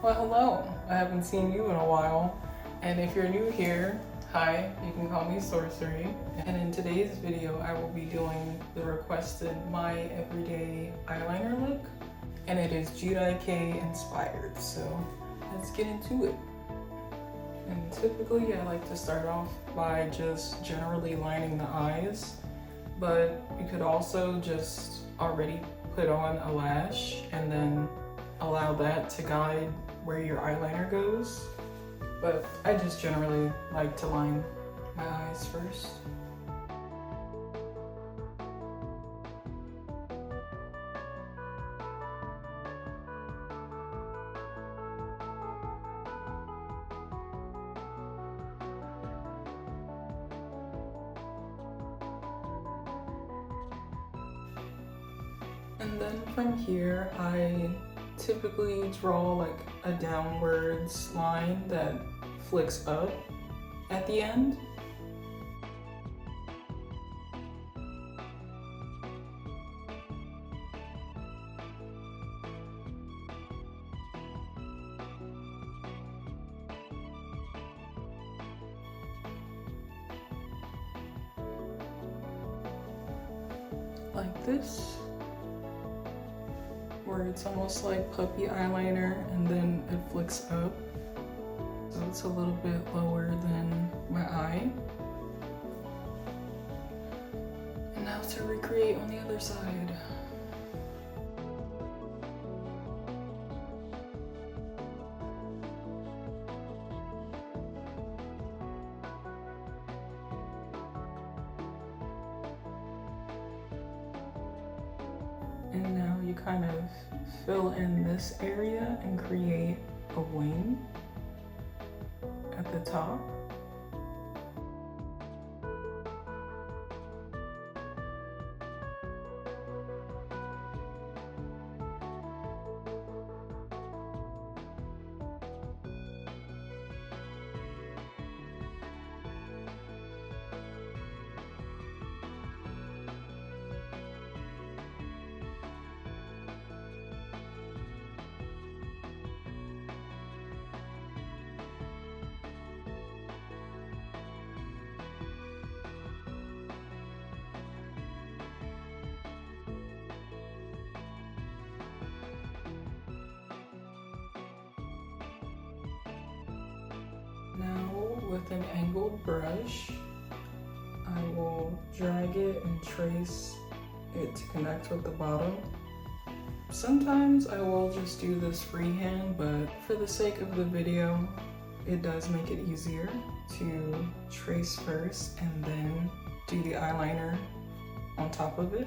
Well, hello. I haven't seen you in a while. And if you're new here, hi, you can call me Sorcery. And in today's video, I will be doing the requested My Everyday Eyeliner look. And it is Jirai Kei inspired, so let's get into it. And typically, I like to start off by just generally lining the eyes, but you could also just already put on a lash and then allow that to guide where your eyeliner goes. But I just generally like to line my eyes first. And then from here, I typically draw like a downwards line that flicks up at the end. Like this, where it's almost like puppy eyeliner and then it flicks up. So it's a little bit lower than my eye. And now to recreate on the other side. And now you kind of fill in this area and create a wing at the top. Now with an angled brush, I will drag it and trace it to connect with the bottom. Sometimes I will just do this freehand, but for the sake of the video, it does make it easier to trace first and then do the eyeliner on top of it.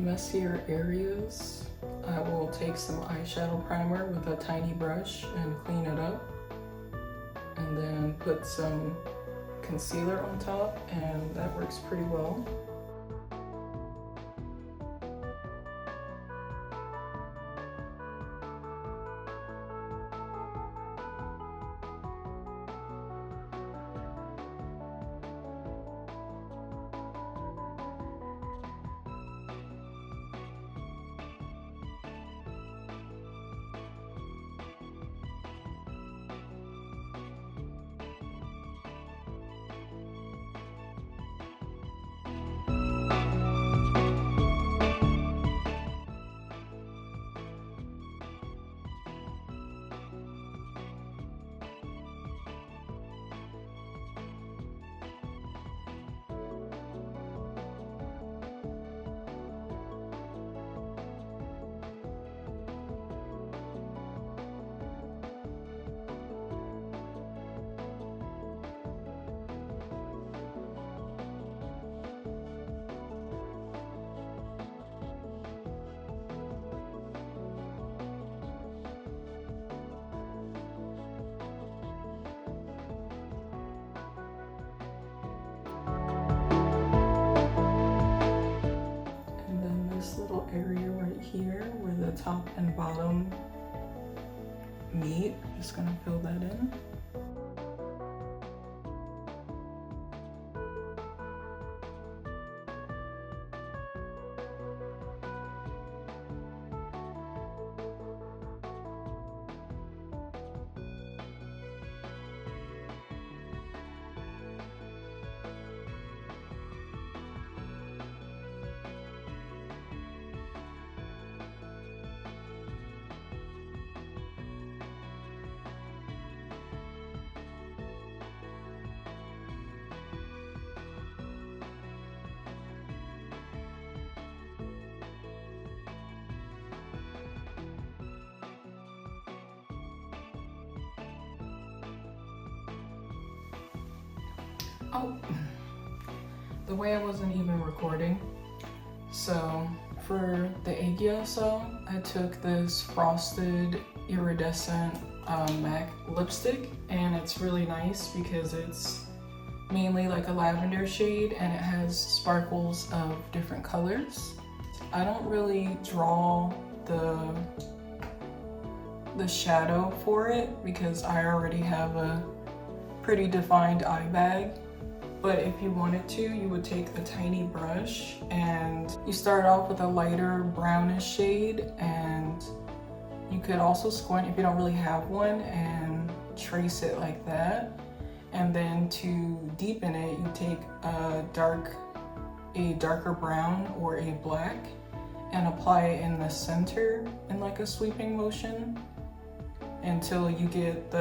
Messier areas, I will take some eyeshadow primer with a tiny brush and clean it up, and then put some concealer on top, and that works pretty well. area right here where the top and bottom meet. Just gonna fill that in. Oh, the way I wasn't even recording. So for the Aegyo I took this frosted iridescent MAC lipstick, and it's really nice because it's mainly like a lavender shade and it has sparkles of different colors. I don't really draw the shadow for it because I already have a pretty defined eye bag. But if you wanted to, you would take a tiny brush and you start off with a lighter brownish shade, and you could also squint if you don't really have one and trace it like that. And then to deepen it, you take a darker brown or a black and apply it in the center in like a sweeping motion until you get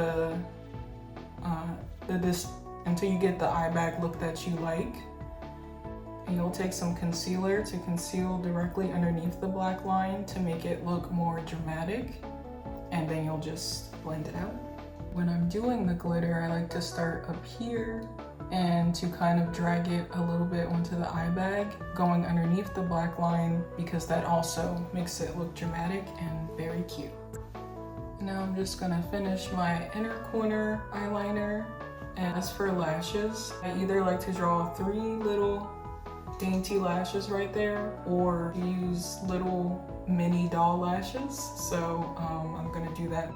until you get the eye bag look that you like. And you'll take some concealer to conceal directly underneath the black line to make it look more dramatic, and then you'll just blend it out. When I'm doing the glitter, I like to start up here and to kind of drag it a little bit onto the eye bag, going underneath the black line because that also makes it look dramatic and very cute. Now I'm just gonna finish my inner corner eyeliner. And as for lashes, I either like to draw 3 little dainty lashes right there, or use little mini doll lashes. So I'm gonna do that.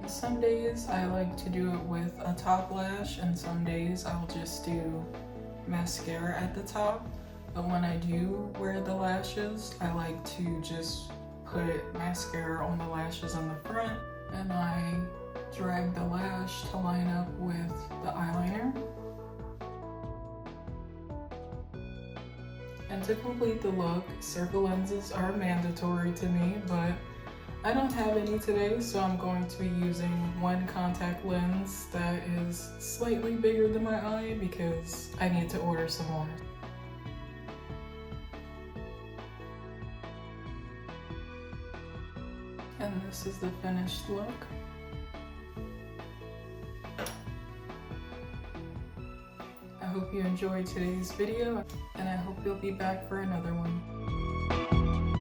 Some days I like to do it with a top lash, and some days I'll just do mascara at the top. But when I do wear the lashes, I like to just put mascara on the lashes on the front, and I drag the lash to line up with the eyeliner. And to complete the look, circle lenses are mandatory to me, but I don't have any today, so I'm going to be using one contact lens that is slightly bigger than my eye because I need to order some more. And this is the finished look. I hope you enjoyed today's video, and I hope you'll be back for another one.